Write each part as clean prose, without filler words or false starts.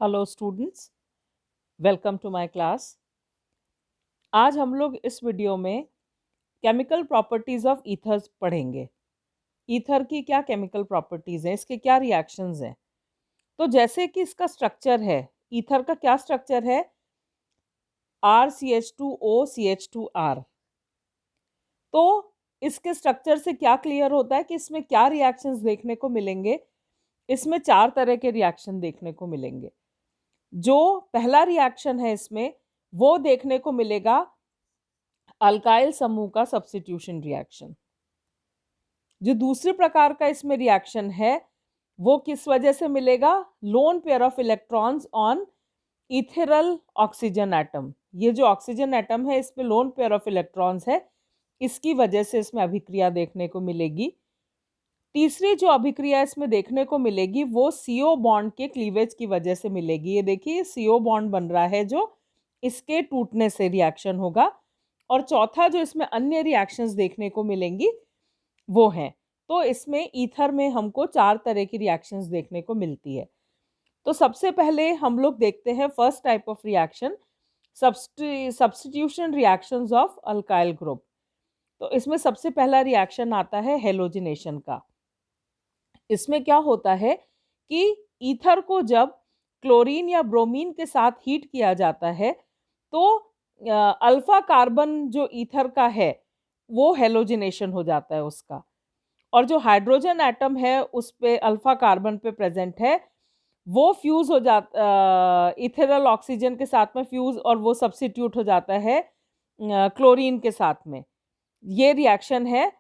Hello students, welcome to my class. आज हम लोग इस वीडियो में केमिकल प्रॉपर्टीज ऑफ ईथर्स पढ़ेंगे। ईथर की क्या केमिकल प्रॉपर्टीज हैं, इसके क्या रिएक्शंस हैं। तो जैसे कि इसका स्ट्रक्चर है, ईथर का क्या स्ट्रक्चर है, RCH2O CH2R। तो इसके स्ट्रक्चर से क्या क्लियर होता है कि इसमें क्या रिएक्शंस देखने को मिलेंगे। इसमें 4 तरह के रिएक्शन देखने को मिलेंगे। जो पहला रिएक्शन है इसमें वो देखने को मिलेगा अल्काइल समूह का सब्स्टिट्यूशन रिएक्शन। जो दूसरे प्रकार का इसमें रिएक्शन है वो किस वजह से मिलेगा, lone pair of electrons on ethereal oxygen atom. ये जो ऑक्सीजन एटम है इस पे लोन पेयर ऑफ इलेक्ट्रॉन्स है, इसकी वजह से इसमें अभिक्रिया देखने को मिलेगी। तीसरी जो अभिक्रिया इसमें देखने को मिलेगी वो CO बॉन्ड के क्लीवेज की वजह से मिलेगी। ये देखिए CO बॉन्ड बन रहा है जो इसके टूटने से रिएक्शन होगा। और चौथा जो इसमें अन्य रिएक्शंस देखने को मिलेंगी वो हैं। तो इसमें ईथर में हमको 4 तरह की रिएक्शंस देखने को मिलती है। तो सबसे पहले हम लोग देखते हैं first type of reaction, substitution reactions of alkyl group. तो इसमें सबसे पहला रिएक्शन आता है हेलोजिनेशन का। इसमें क्या होता है कि ईथर को जब क्लोरीन या ब्रोमीन के साथ हीट किया जाता है तो अल्फा कार्बन जो ईथर का है वो हेलोजिनेशन हो जाता है उसका, और जो हाइड्रोजन एटम है उस पे अल्फा कार्बन पे प्रेजेंट है वो फ्यूज हो जाता इथेरल ऑक्सीजन के साथ में फ्यूज, और वो सब्स्टिट्यूट हो जाता है क्लोरीन के साथ में। ये रिएक्शन है।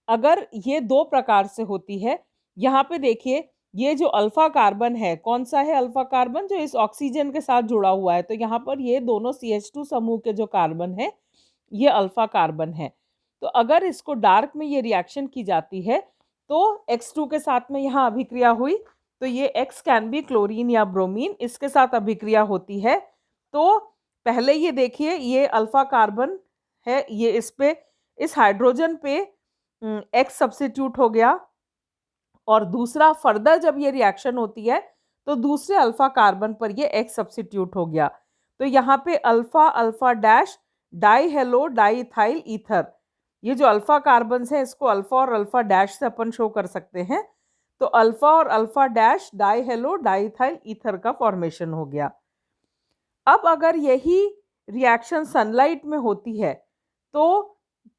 अगर ये 2 प्रकार से होती है, यहाँ पे देखिए ये जो अल्फा कार्बन है, कौन सा है अल्फा कार्बन, जो इस ऑक्सीजन के साथ जुड़ा हुआ है। तो यहाँ पर ये दोनों CH2 समूह के जो कार्बन है ये अल्फा कार्बन है। तो अगर इसको डार्क में ये रिएक्शन की जाती है तो X2 के साथ में यहाँ अभिक्रिया हुई तो ये X कैन बी क्लोरीन या ब्रोमीन, इसके साथ अभिक्रिया होती है। तो पहले ये देखिए ये अल्फा कार्बन है, ये इस पे इस हाइड्रोजन पे X सब्स्टिट्यूट हो गया, और दूसरा फर्दर जब ये रिएक्शन होती है तो दूसरे अल्फा कार्बन पर ये X सब्स्टिट्यूट हो गया। तो यहाँ पे alpha alpha dash die hello di ethyl ether, ये जो अल्फा कार्बन है इसको अल्फा और अल्फा डैश से अपन शो कर सकते हैं। तो अल्फा और alpha dash die hello di ethyl ether का फॉर्मेशन हो गया। अब अगर यही रिएक्शन सनलाइट में होती है तो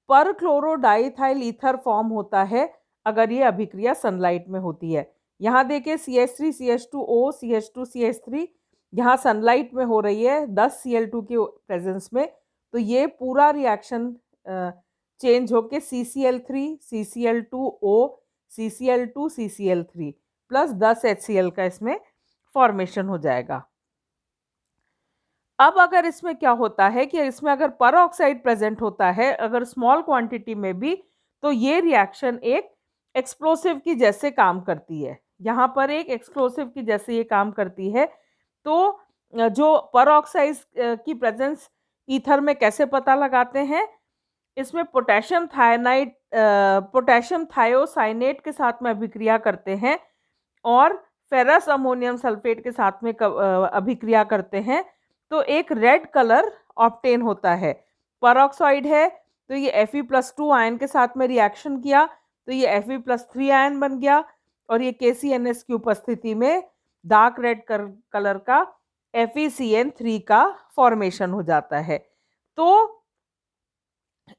पर क्लोरो डाइथाइल ईथर फॉर्म होता है अगर ये अभिक्रिया सनलाइट में होती है। यहाँ देखिए CH3 CH2O CH2 CH3 यहाँ सनलाइट में हो रही है 10 Cl2 के प्रेजेंस में। तो ये पूरा रिएक्शन चेंज होके CCl3 CCl2O CCl2 CCl3 plus 10 HCl का इसमें फॉर्मेशन हो जाएगा। अब अगर इसमें क्या होता है कि इसमें अगर पर ऑक्साइड प्रेजेंट होता है अगर स्मॉल क्वांटिटी में भी, तो ये रिएक्शन एक एक्सप्लोसिव की जैसे काम करती है। यहाँ पर एक एक्सप्लोसिव की जैसे ये काम करती है। तो जो पर ऑक्साइड की प्रेजेंस ईथर में कैसे पता लगाते हैं, इसमें पोटेशियम थायनाइड पोटेशियम थायोसाइनेट के साथ में अभिक्रिया करते हैं और फेरस अमोनियम सल्फेट के साथ में अभिक्रिया करते हैं तो एक रेड कलर ऑब्टेन होता है। परऑक्साइड है तो ये Fe+2 आयन के साथ में रिएक्शन किया तो ये Fe+3 आयन बन गया, और ये KCNS की उपस्थिति में डार्क रेड कलर का FeCN3 का फॉर्मेशन हो जाता है। तो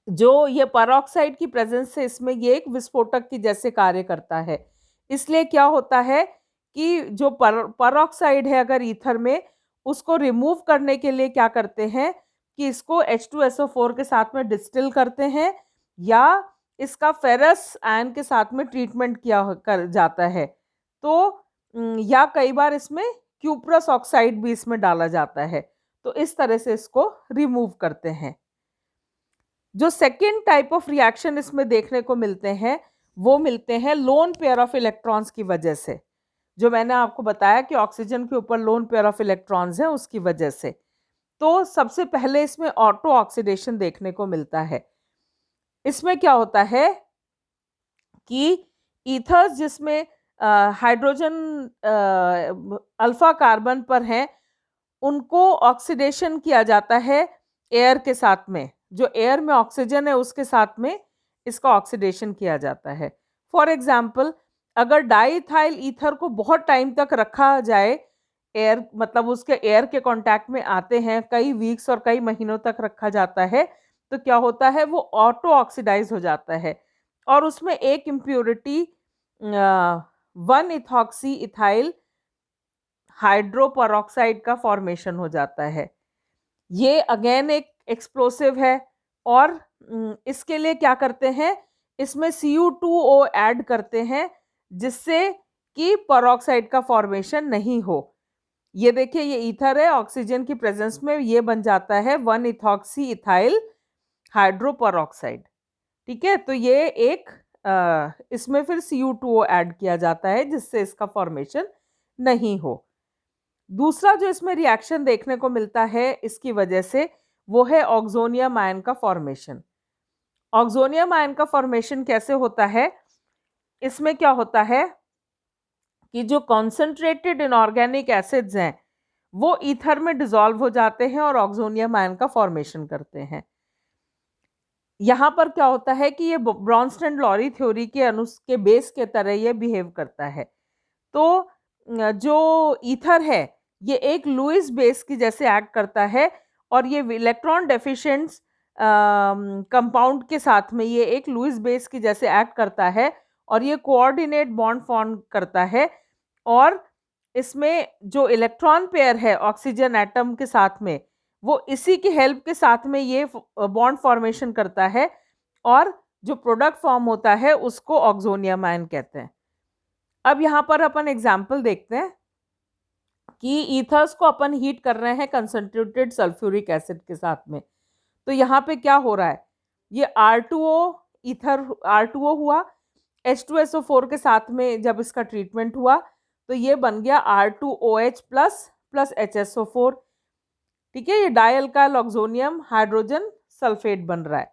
जो ये परऑक्साइड की प्रेजेंस से इसमें ये एक विस्फोटक की जैसे कार्य करता है। इसलिए क्या होता है कि जो परऑक्साइड है अगर ईथर में, उसको रिमूव करने के लिए क्या करते हैं कि इसको H2SO4 के साथ में डिस्टिल करते हैं या इसका फेरस आयन के साथ में ट्रीटमेंट किया कर जाता है। तो या कई बार इसमें क्यूप्रस ऑक्साइड भी इसमें डाला जाता है। तो इस तरह से इसको रिमूव करते हैं। जो सेकेंड टाइप ऑफ रिएक्शन इसमें देखने को मिलते हैं वो मिलते हैं लोन पेयर ऑफ इलेक्ट्रॉन्स की वजह से। जो मैंने आपको बताया कि ऑक्सीजन के ऊपर लोन पेयर ऑफ इलेक्ट्रॉन्स है उसकी वजह से। तो सबसे पहले इसमें ऑटो ऑक्सीडेशन देखने को मिलता है। इसमें क्या होता है कि ईथर्स जिसमें हाइड्रोजन अल्फा कार्बन पर हैं, उनको ऑक्सीडेशन किया जाता है एयर के साथ में। जो एयर में ऑक्सीजन है उसके साथ में इसका ऑक्सीडेशन किया जाता है। फॉर एग्जाम्पल, अगर डाईइथाइल ईथर को बहुत टाइम तक रखा जाए, एयर मतलब उसके एयर के कांटेक्ट में आते हैं, कई वीक्स और कई महीनों तक रखा जाता है, तो क्या होता है, वो ऑटो ऑक्सीडाइज हो जाता है और उसमें एक इम्प्योरिटी 1 इथॉक्सी इथाइल हाइड्रोपरऑक्साइड का फॉर्मेशन हो जाता है। ये अगेन एक एक्सप्लोसिव है और इसके लिए क्या करते हैं, इसमें Cu2O ऐड करते हैं जिससे कि परऑक्साइड का फॉर्मेशन नहीं हो। ये देखिए, ये ईथर है, ऑक्सीजन की प्रेजेंस में ये बन जाता है 1 इथॉक्सी इथाइल हाइड्रोपरऑक्साइड। ठीक है, तो ये एक इसमें फिर Cu2O ऐड किया जाता है जिससे इसका फॉर्मेशन नहीं हो। दूसरा जो इसमें रिएक्शन देखने को मिलता है इसकी वजह से, वो है ऑक्सोनियम आयन का फॉर्मेशन। ऑक्सोनियम आयन का फॉर्मेशन कैसे होता है, इसमें क्या होता है कि जो कॉन्सेंट्रेटेड इनऑर्गेनिक एसिड्स हैं वो ईथर में डिसॉल्व हो जाते हैं और ऑक्सोनियम आयन का फॉर्मेशन करते हैं। यहाँ पर क्या होता है कि ये ब्रॉन्स्टन लॉरी थ्योरी के बेस के तरह ये बिहेव करता है। तो जो ईथर है ये एक लुईस बेस की जैसे एक्ट करता है और ये इलेक्ट्रॉन डेफिशिएंट्स कंपाउंड के साथ में ये एक लुईस बेस की जैसे एक्ट करता है और ये कोऑर्डिनेट बॉन्ड फॉर्म करता है और इसमें जो इलेक्ट्रॉन पेयर है ऑक्सीजन एटम के साथ में, वो इसी की हेल्प के साथ में ये बॉन्ड फॉर्मेशन करता है और जो प्रोडक्ट फॉर्म होता है उसको ऑक्सोनियम आयन कहते हैं। अब यहाँ पर अपन एग्जाम्पल देखते हैं कि ईथर्स को अपन हीट कर रहे हैं कंसंट्रेटेड सल्फ्यूरिक एसिड के साथ में। तो यहाँ पे क्या हो रहा है, ये R2O ईथर R2O हुआ, H2SO4 के साथ में जब इसका ट्रीटमेंट हुआ तो ये बन गया R2OH प्लस HSO4। ठीक है, ये डाइअल्काइल ऑक्सोनियम हाइड्रोजन सल्फेट बन रहा है।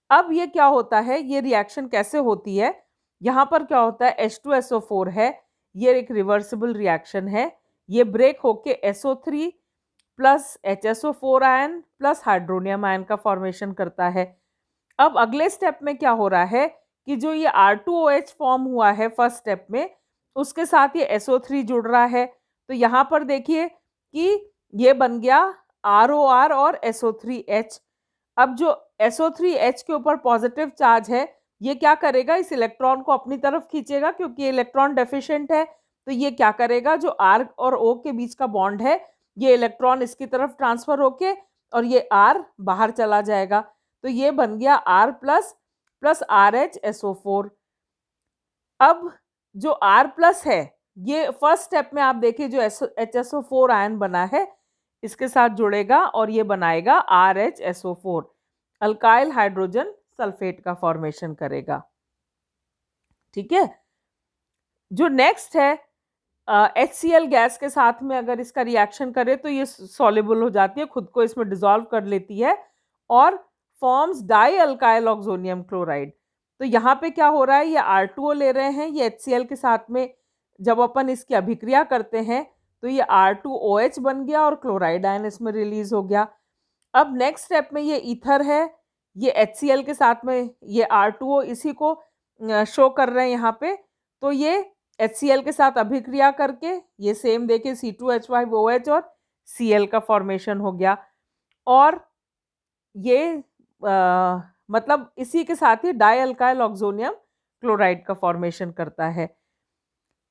अब ये क्या होता है, ये रिएक्शन कैसे होती है, यहाँ पर क्या होता है, H2SO4 है, ये एक रिवर्सिबल रिएक्शन है, ये ब्रेक होके SO3 plus HSO4 ion plus hydronium ion का फॉर्मेशन करता है। अब अगले स्टेप में क्या हो रहा है कि जो ये R2OH फॉर्म हुआ है फर्स्ट स्टेप में, उसके साथ ये SO3 जुड़ रहा है। तो यहाँ पर देखिए कि ये बन गया ROR और SO3H। अब जो SO3H के ऊपर पॉजिटिव चार्ज है, ये क्या करेगा, इस इलेक्ट्रॉन को अपनी तरफ खींचेगा क्योंकि ये इलेक्ट्रॉन डेफिशिएंट है। तो ये क्या करेगा, जो R और O के बीच का बॉन्ड है, ये इलेक्ट्रॉन इसकी तरफ ट्रांसफर होके और ये R बाहर चला जाएगा। तो ये बन गया R प्लस RHSO4। अब जो R प्लस है, ये फर्स्ट स्टेप में आप देखिए जो HSO4 आयन बना है इसके साथ जुड़ेगा और ये बनाएगा RHSO4, अल्काइल हाइड्रोजन सल्फेट का फॉर्मेशन करेगा। ठीक है, जो नेक्स्ट है HCl गैस के साथ में अगर इसका रिएक्शन करे तो ये सॉल्युबल हो जाती है, खुद को इसमें डिसॉल्व कर लेती है और forms die alkyl oxonium chloride. तो यहाँ पे क्या हो रहा है, ये R2O ले रहे हैं, ये HCl के साथ में जब अपन इसकी अभिक्रिया करते हैं तो ये R2OH बन गया और क्लोराइड आयन इसमें रिलीज हो गया। अब नेक्स्ट स्टेप में ये ईथर है, ये HCl के साथ में ये R2O इसी को शो कर रहे हैं यहाँ पे। तो ये HCl के साथ अभिक्रिया करके ये सेम देखिए C2H5OH और Cl का फॉर्मेशन हो गया और ये मतलब इसी के साथ ही डाई अल्काइल ऑक्सोनियम क्लोराइड का फॉर्मेशन करता है।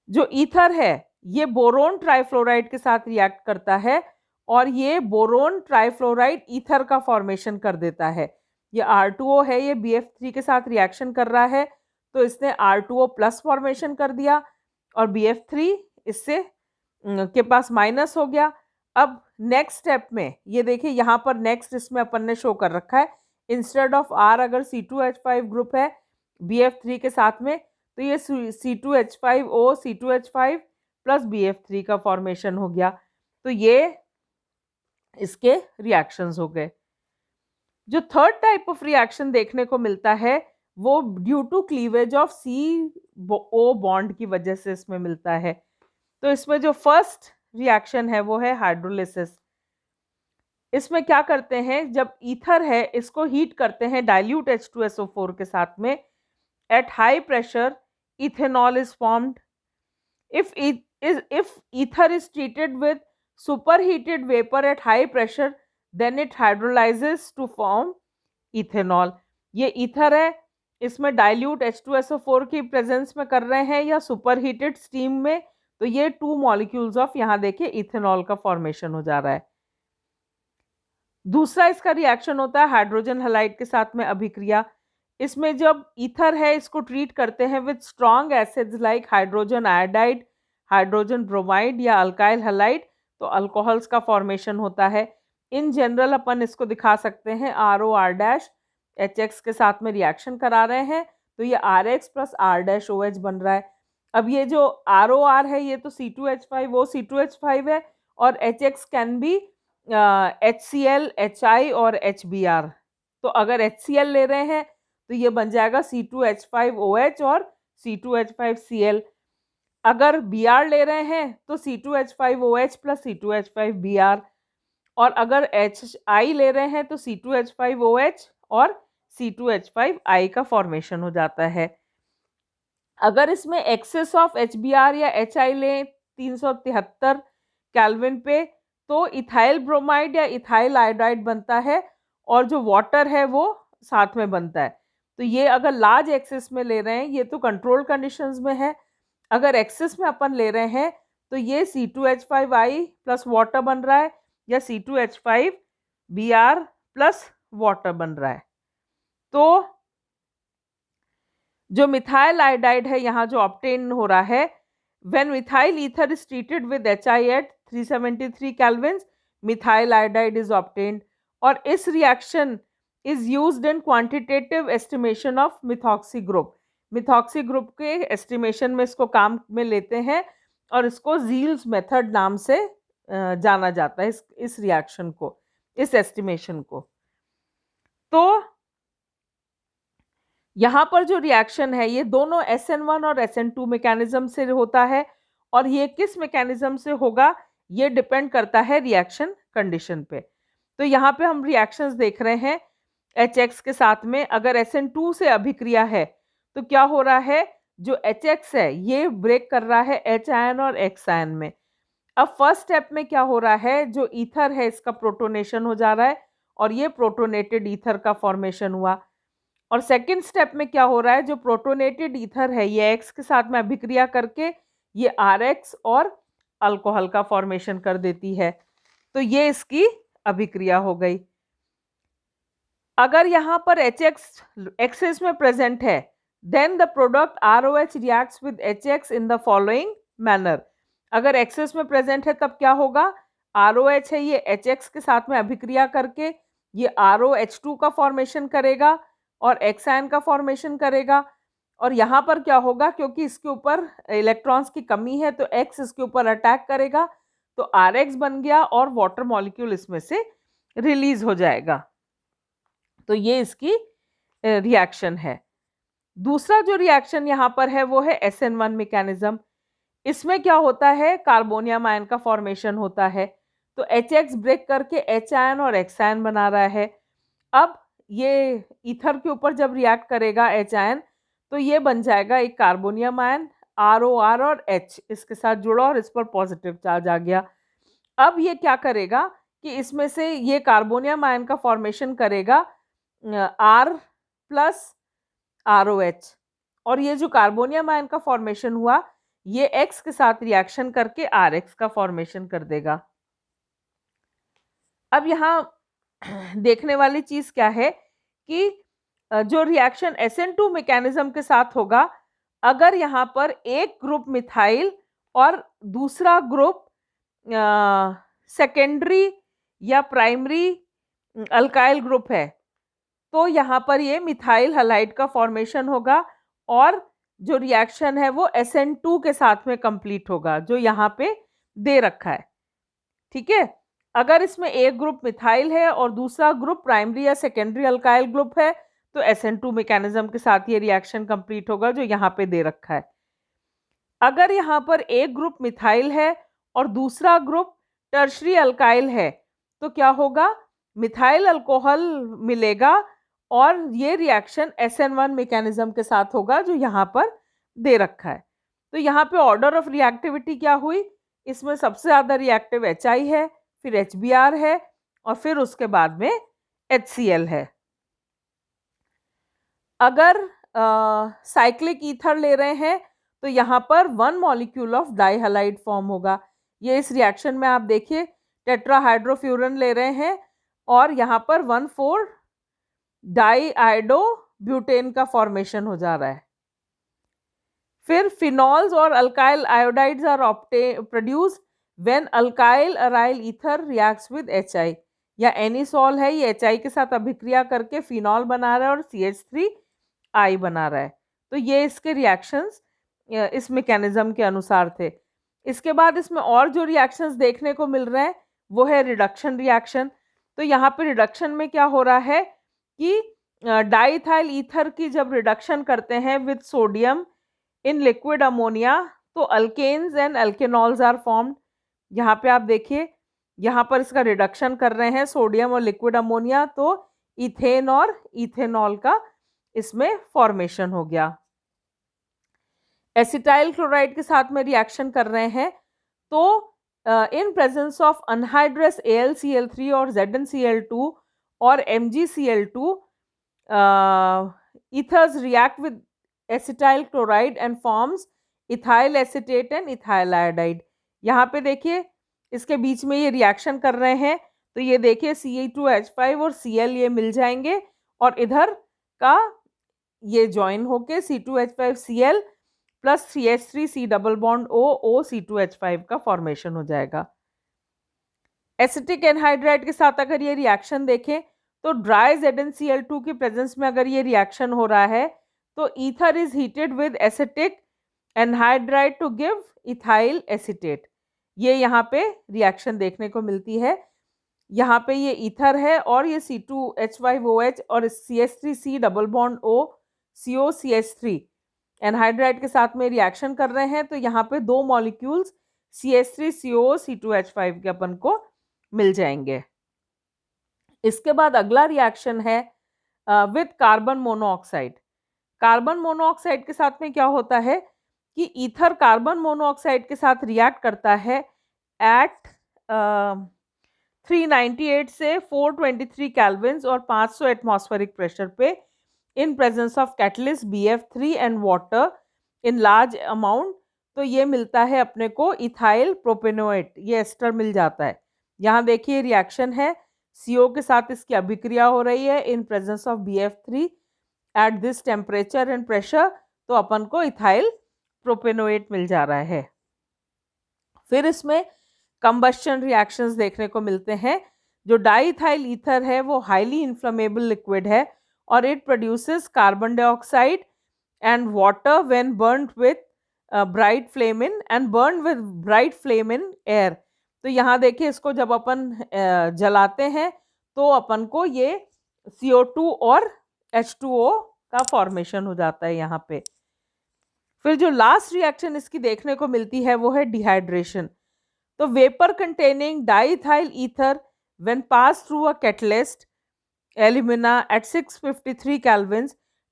जो ईथर है ये बोरोन ट्राइफ्लोराइड के साथ रिएक्ट करता है और ये बोरोन ट्राइफ्लोराइड ईथर का फॉर्मेशन कर देता है। ये R2O है, ये BF3 के साथ रिएक्शन कर रहा है तो इसने R2O प्लस फॉर्मेशन कर दिया और BF3 इससे के पास माइनस हो गया। अब नेक्स्ट स्टेप में ये देखिए यहाँ पर नेक्स्ट इसमें अपन ने शो कर रखा है, इंस्टेड ऑफ R अगर C2H5 ग्रुप है BF3 के साथ में तो ये C2H5O C2H5 प्लस BF3 का फॉर्मेशन हो गया। तो ये इसके रिएक्शंस हो गए। जो थर्ड टाइप ऑफ रिएक्शन देखने को मिलता है वो due to cleavage of CO bond की वजह से इसमें मिलता है। तो इसमें जो फर्स्ट रिएक्शन है वो है हाइड्रोलिसिस। इसमें क्या करते हैं, जब ईथर है इसको हीट करते हैं डाइल्यूट H2SO4 के साथ में, at high pressure ethanol is formed. If ether is treated with superheated vapor at high pressure, then it hydrolyzes to form ethanol. ये ईथर है, इसमें डाइल्यूट H2SO4 की प्रेजेंस में कर रहे हैं या सुपरहीटेड स्टीम में, तो ये 2 मॉलिक्यूल्स ऑफ यहाँ देखिए इथेनॉल का फॉर्मेशन हो जा रहा है। दूसरा इसका रिएक्शन होता है हाइड्रोजन हैलाइड के साथ में अभिक्रिया। इसमें जब ईथर है इसको ट्रीट करते हैं with strong acids like hydrogen iodide, hydrogen bromide या अल्काइल हैलाइड, तो अल्कोहल्स का फॉर्मेशन होता है। इन जनरल अपन इसको दिखा सकते हैं ROR' HX के साथ में रिएक्शन करा रहे हैं, तो ये RX प्लस R' बन रहा है। अब ये जो ROR है ये तो C2H5 वो C2H5 है, और HX can be HCl, HI और HBr। तो अगर HCl ले रहे हैं तो ये बन जाएगा C2H5OH और C2H5Cl। अगर Br ले रहे हैं तो C2H5OH प्लस C2H5Br, और अगर HI ले रहे हैं तो C2H5OH और C2H5I का फॉर्मेशन हो जाता है। अगर इसमें एक्सेस ऑफ HBr या HI लें 373 केल्विन पे, तो इथाइल ब्रोमाइड या इथाइल आयोडाइड बनता है, और जो वाटर है वो साथ में बनता है। तो ये अगर लार्ज एक्सेस में ले रहे हैं, ये तो कंट्रोल कंडीशंस में है। अगर एक्सेस में अपन ले रहे हैं तो ये C2H5I प्लस वाटर बन रहा है, या C2H5Br प्लस वाटर बन रहा है। तो जो मिथाइल आयोडाइड है यहाँ जो ऑब्टेन हो रहा है, when methyl ether is treated with HI at 373 kelvins, methyl iodide is obtained, और इस reaction is used in quantitative estimation of methoxy group। Methoxy group के एस्टिमेशन में इसको काम में लेते हैं, और इसको जील्स मेथड नाम से जाना जाता है इस रिएक्शन को, इस एस्टिमेशन को। तो यहाँ पर जो रिएक्शन है ये दोनों SN1 और SN2 मैकेनिज्म से होता है, और ये किस मैकेनिज्म से होगा ये डिपेंड करता है रिएक्शन कंडीशन पे। तो यहाँ पे हम रिएक्शंस देख रहे हैं HX के साथ में। अगर SN2 से अभिक्रिया है तो क्या हो रहा है, जो HX है ये ब्रेक कर रहा है H आयन और X आयन में। अब फर्स्ट स्टेप में क्या हो रहा है, जो ईथर है इसका प्रोटोनेशन हो जा रहा है, और ये प्रोटोनेटेड ईथर का फॉर्मेशन हुआ। और सेकेंड स्टेप में क्या हो रहा है, जो प्रोटोनेटेड ईथर है ये X के साथ में अभिक्रिया करके ये RX और अल्कोहल का फॉर्मेशन कर देती है। तो ये इसकी अभिक्रिया हो गई। अगर यहाँ पर HX एक्सेस में प्रेजेंट है, then the product ROH reacts with HX in the following manner. अगर एक्सेस में प्रेजेंट है तब क्या होगा, ROH है ये HX के साथ में अभिक्रिया करके ये ROH2 का फॉर्मेशन करेगा और X आयन का फॉर्मेशन करेगा। और यहाँ पर क्या होगा, क्योंकि इसके ऊपर इलेक्ट्रॉन्स की कमी है तो X इसके ऊपर अटैक करेगा, तो RX बन गया और वाटर मॉलिक्यूल इसमें से रिलीज हो जाएगा। तो ये इसकी रिएक्शन है। दूसरा जो रिएक्शन यहाँ पर है वो है SN1 मैकेनिज्म। इसमें क्या होता है, कार्बोनियम आयन का फॉर्मेशन होता है। तो HX ब्रेक करके H आयन और X आयन बना रहा है। अब ये ईथर के ऊपर जब रिएक्ट करेगा H आयन, तो ये बन जाएगा एक कार्बोनियम आयन, ROR और H इसके साथ जुड़ा और इस पर पॉजिटिव चार्ज आ गया। अब ये क्या करेगा कि इसमें से ये कार्बोनियम आयन का फॉर्मेशन करेगा R प्लस ROH, और ये जो कार्बोनियम आयन का फॉर्मेशन हुआ ये X के साथ रिएक्शन करके RX का फॉर्मेशन कर देगा। अब यहाँ देखने वाली चीज क्या है कि जो रिएक्शन SN2 मैकेनिज्म के साथ होगा, अगर यहाँ पर एक ग्रुप मिथाइल और दूसरा ग्रुप सेकेंडरी या प्राइमरी अल्काइल ग्रुप है, तो यहाँ पर ये मिथाइल हैलाइड का फॉर्मेशन होगा, और जो रिएक्शन है वो SN2 के साथ में कंप्लीट होगा जो यहाँ पे दे रखा है। ठीक है, अगर इसमें एक ग्रुप मिथाइल है और दूसरा ग्रुप प्राइमरी या सेकेंडरी अल्काइल ग्रुप है, तो SN2 मैकेनिज्म के साथ ये रिएक्शन कंप्लीट होगा जो यहाँ पे दे रखा है। अगर यहाँ पर एक ग्रुप मिथाइल है और दूसरा ग्रुप टर्शरी अल्काइल है तो क्या होगा, मिथाइल अल्कोहल मिलेगा और ये रिएक्शन SN1 मैकेनिज्म के साथ होगा जो यहाँ पर दे रखा है। तो यहाँ पे ऑर्डर ऑफ रिएक्टिविटी क्या हुई, इसमें सबसे ज्यादा रिएक्टिव HI है, फिर HBr है और फिर उसके बाद में HCl है। अगर साइक्लिक ईथर ले रहे हैं तो यहाँ पर 1 मॉलिक्यूल ऑफ डाइहलाइड फॉर्म होगा। ये इस रिएक्शन में आप देखिए टेट्राहाइड्रोफ्यूरन ले रहे हैं और यहाँ पर 1,4 डाइआइडो ब्यूटेन का फॉर्मेशन हो जा रहा है। फिर फिनॉल्स और alkyl iodides are produce when alkyl aryl ether reacts with HI, या एनिसॉल है, ये HI के साथ अभिक्रिया करके फिनॉल बना रहा है और CH3I बना रहा है। तो ये इसके रिएक्शंस इस मैकेनिज्म के अनुसार थे। इसके बाद इसमें और जो रिएक्शंस देखने को मिल रहे हैं वो है रिडक्शन रिएक्शन। तो यहाँ पे रिडक्शन में क्या हो रहा है कि डाइथाइल ईथर की जब रिडक्शन करते हैं with sodium in liquid ammonia तो अल्केन्स एंड अल्केनॉल्स आर फॉर्म्ड। यहाँ पे आप देखिए यहाँ पर इसका रिडक्शन कर रहे हैं सोडियम और लिक्विड अमोनिया, तो इथेन और इथेनॉल का इसमें फॉर्मेशन हो गया। एसिटाइल क्लोराइड के साथ में रिएक्शन कर रहे हैं तो इन प्रेजेंस ऑफ अनहाइड्रस AlCl3 और ZnCl2 और MgCl2 ethers react with acetyl chloride and forms ethyl acetate and ethyl iodide। यहाँ पे देखिए इसके बीच में ये रिएक्शन कर रहे हैं तो ये देखिए Ce2H5 और Cl ये मिल जाएंगे और इधर का ये ज्वाइन होके C2H5Cl plus CH3C double bond O C2H5 का फॉर्मेशन हो जाएगा। एसिटिक एनहाइड्राइड के साथ अगर ये रिएक्शन देखें तो ड्राई ZnCl2 की प्रेजेंस में अगर ये रिएक्शन हो रहा है तो ether is heated with acetic anhydride to give ethyl acetate. ये यहाँ पे रिएक्शन देखने को मिलती है। यहाँ पे ये ईथर है और ये C2H5OH और CH3C double bond O COCH3 anhydride के साथ में रिएक्शन कर रहे हैं तो यहाँ पे 2 मॉलिक्यूल्स CH3CO C2H5 के अपन को मिल जाएंगे। इसके बाद अगला रिएक्शन है with carbon monoxide. Carbon monoxide के साथ में क्या होता है कि ईथर कार्बन मोनोऑक्साइड के साथ रिएक्ट करता है एट 398 से 423 केल्विन और 500 एटमॉस्फेरिक प्रेशर पे इन presence of catalyst BF3 and water in large amount. तो ये मिलता है अपने को इथाइल प्रोपेनोएट, ये एस्टर मिल जाता है। यहाँ देखिए रिएक्शन है CO के साथ इसकी अभिक्रिया हो रही है इन presence of BF3 at this temperature and pressure, तो अपन को इथाइल प्रोपेनोएट मिल जा रहा है। फिर इसमें कंबस्शन रिएक्शंस देखने को मिलते हैं। जो डाइथाइल ईथर है वो हाईली इन्फ्लेमेबल लिक्विड है और it produces carbon dioxide and water when burned with bright flame in and burn with bright flame in air. तो यहाँ देखिए इसको जब अपन जलाते हैं तो अपन को ये CO2 और H2O का फॉर्मेशन हो जाता है यहाँ पे। फिर जो लास्ट रिएक्शन इसकी देखने को मिलती है वो है डिहाइड्रेशन। तो vapour containing diethyl ether when pass through a catalyst alumina at 653 kelvin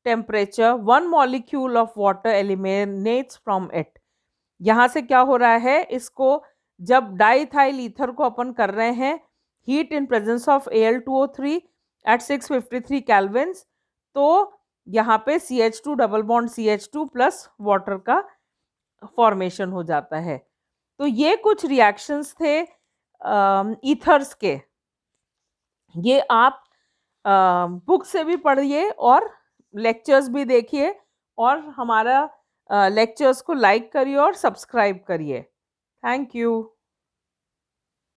temperature 1 molecule of water eliminates from it. यहाँ से क्या हो रहा है, इसको जब डाइथाइल ईथर को अपन कर रहे हैं heat in presence of Al2O3 at 653 kelvin तो यहाँ पे CH2 double bond CH2 plus water का फॉर्मेशन हो जाता है। तो ये कुछ रिएक्शंस थे ईथर्स के। ये आप बुक से भी पढ़िए और लेक्चर्स भी देखिए और हमारा लेक्चर्स को लाइक करिए और सब्सक्राइब करिए। Thank you.